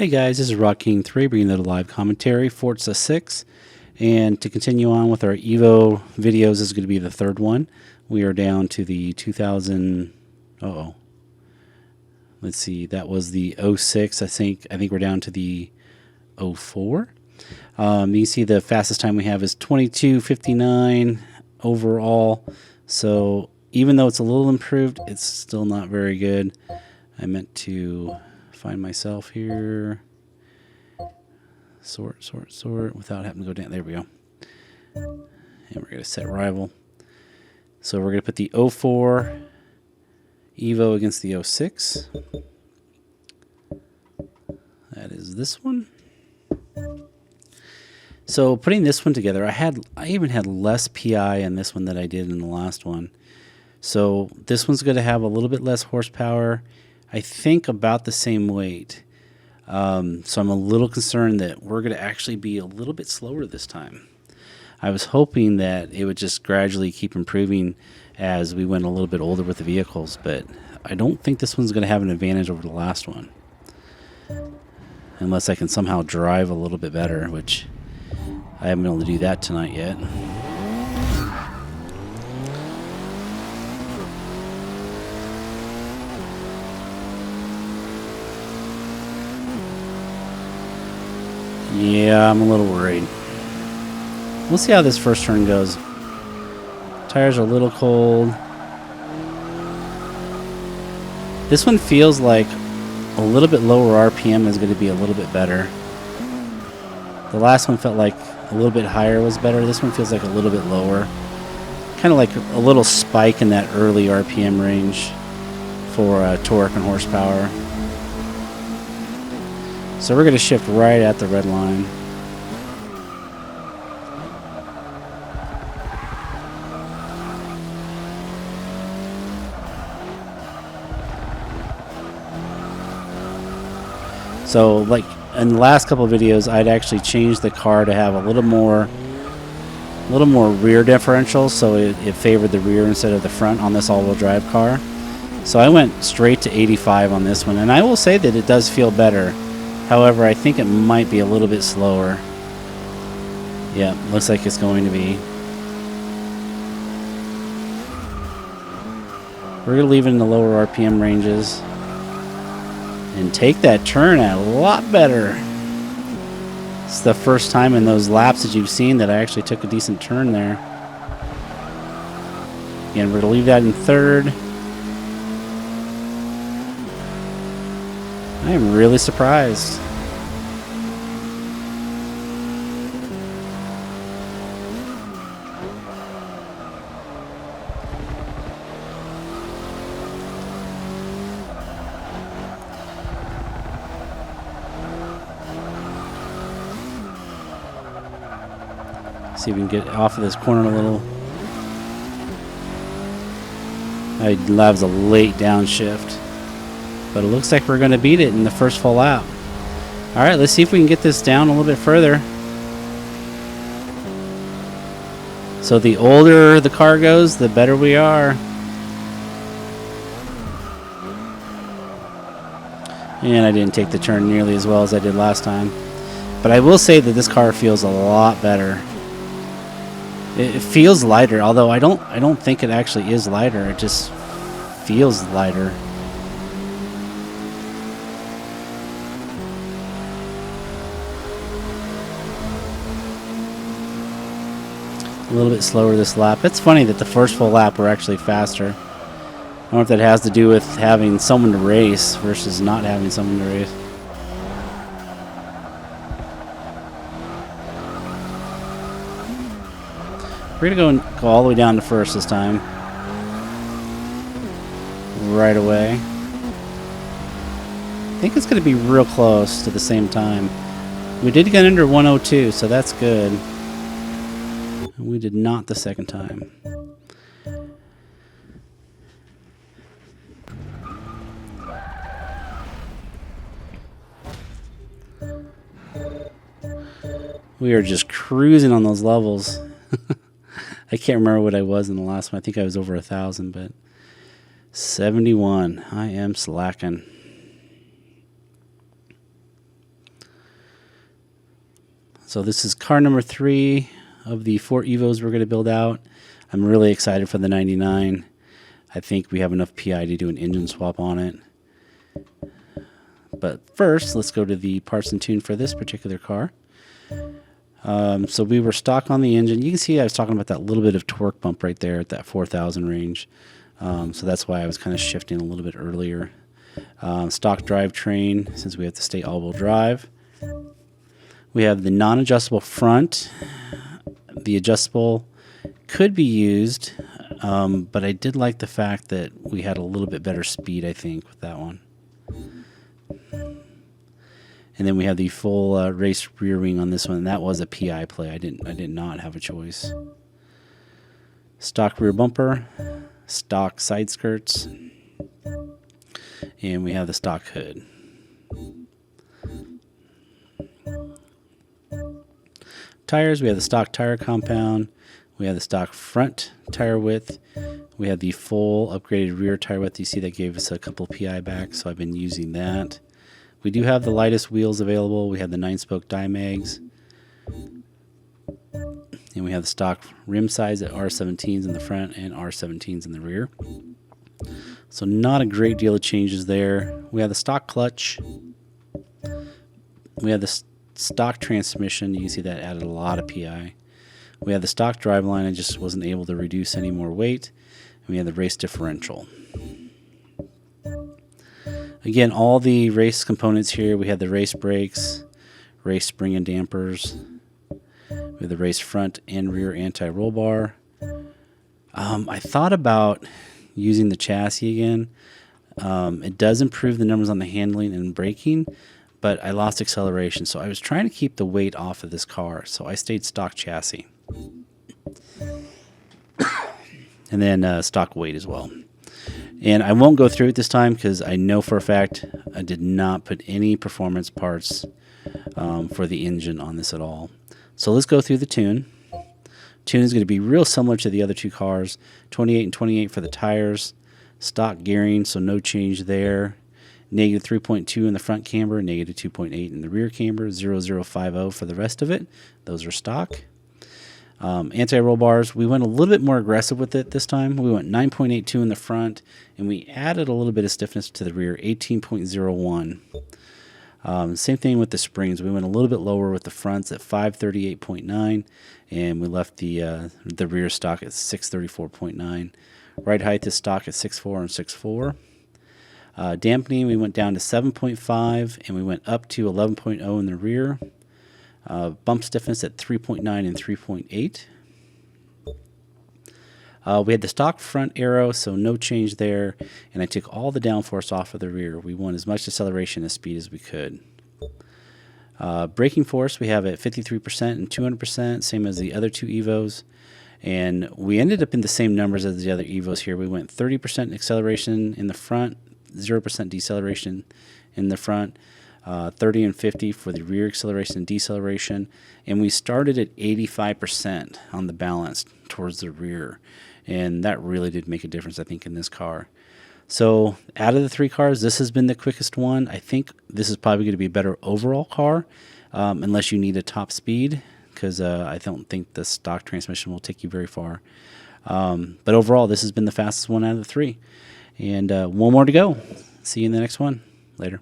Hey guys, this is Rock King 3 bringing you the live commentary, Forza 6. And to continue on with our Evo videos, this is going to be the third one. We are down to the 2000, let's see, that was the 06, I think we're down to the 04. You can see the fastest time we have is 22:59 overall. So even though it's a little improved, it's still not very good. I meant to find myself here. Sort without having to go down. There we go. And we're going to set rival. So we're going to put the 04 Evo against the 06. That is this one. So putting this one together, I even had less PI in this one than I did in the last one. So this one's going to have a little bit less horsepower. I think about the same weight. So I'm a little concerned that we're going to actually be a little bit slower this time. I was hoping that it would just gradually keep improving as we went a little bit older with the vehicles, but I don't think this one's going to have an advantage over the last one. Unless I can somehow drive a little bit better, which I haven't been able to do that tonight yet. Yeah, I'm a little worried. We'll see how this first turn goes. Tires are a little cold. This one feels like a little bit lower RPM is going to be a little bit better. The last one felt like a little bit higher was better. This one feels like a little bit lower. Kind of like a little spike in that early RPM range for torque and horsepower. So we're going to shift right at the red line. So like in the last couple of videos, I'd actually changed the car to have a little more rear differential, so it favored the rear instead of the front on this all-wheel drive car. So I went straight to 85 on this one, and I will say that it does feel better. However, I think it might be a little bit slower. Yeah, looks like it's going to be. We're going to leave it in the lower RPM ranges and take that turn a lot better. It's the first time in those laps that you've seen that I actually took a decent turn there. Again, we're going to leave that in third. I am really surprised. See if we can get off of this corner a little. That was a late downshift. But it looks like we're going to beat it in the first full lap. All right, let's see if we can get this down a little bit further. So the older the car goes, the better we are. And I didn't take the turn nearly as well as I did last time. But I will say that this car feels a lot better. It feels lighter, although I don't think it actually is lighter. It just feels lighter. A little bit slower this lap. It's funny that the first full lap we're actually faster. I don't know if that has to do with having someone to race versus not having someone to race. We're going to go all the way down to first this time. Right away. I think it's going to be real close to the same time. We did get under 102, so that's good. We did not the second time. We are just cruising on those levels. I can't remember what I was in the last one. I think I was over 1,000, but 71. I am slacking. So this is car number 3 of the 4 Evos we're going to build out. I'm really excited for the 99. I think we have enough PI to do an engine swap on it. But first, let's go to the parts and tune for this particular car. So we were stock on the engine. You can see I was talking about that little bit of torque bump right there at that 4,000 range. So that's why I was kind of shifting a little bit earlier. Stock drivetrain, since we have to stay all-wheel drive. We have the non-adjustable front. The adjustable could be used, but I did like the fact that we had a little bit better speed, I think, with that one. And then we have the full race rear wing on this one, and that was a PI play. I did not have a choice. Stock rear bumper, stock side skirts, and we have the stock hood. Tires, we have the stock tire compound, we have the stock front tire width, we have the full upgraded rear tire width. You see that gave us a couple PI back, so I've been using that. We do have the lightest wheels available. We have the 9-spoke die mags. And we have the stock rim size at R17s in the front and R17s in the rear. So not a great deal of changes there. We have the stock clutch. We have the stock transmission. You can see that added a lot of PI. We have the stock driveline. I just wasn't able to reduce any more weight. And we have the race differential. Again, all the race components here. We have the race brakes, race spring and dampers. We have the race front and rear anti-roll bar. I thought about using the chassis again. It does improve the numbers on the handling and braking, but I lost acceleration. So I was trying to keep the weight off of this car. So I stayed stock chassis. And then stock weight as well. And I won't go through it this time because I know for a fact I did not put any performance parts for the engine on this at all. So let's go through the tune. Tune is going to be real similar to the other two cars. 28 and 28 for the tires. Stock gearing, so no change there. Negative 3.2 in the front camber, negative 2.8 in the rear camber, 0050 for the rest of it. Those are stock. Anti-roll bars, we went a little bit more aggressive with it this time. We went 9.82 in the front, and we added a little bit of stiffness to the rear, 18.01. Same thing with the springs. We went a little bit lower with the fronts at 538.9, and we left the rear stock at 634.9. Ride height is stock at 6.4 and 6.4. Dampening, we went down to 7.5, and we went up to 11.0 in the rear. Bump stiffness at 3.9 and 3.8. We had the stock front arrow, so no change there, and I took all the downforce off of the rear. We want as much acceleration and speed as we could. Braking force we have at 53% and 200%, same as the other two Evos, and we ended up in the same numbers as the other Evos here. We went 30% acceleration in the front, 0% deceleration in the front. 30 and 50 for the rear acceleration and deceleration, and we started at 85% on the balance towards the rear, and that really did make a difference, I think, in this car. So out of the 3 cars, this has been the quickest one. I think this is probably going to be a better overall car, unless you need a top speed, because I don't think the stock transmission will take you very far. But overall, this has been the fastest one out of the 3, and one more to go. See you in the next one. Later.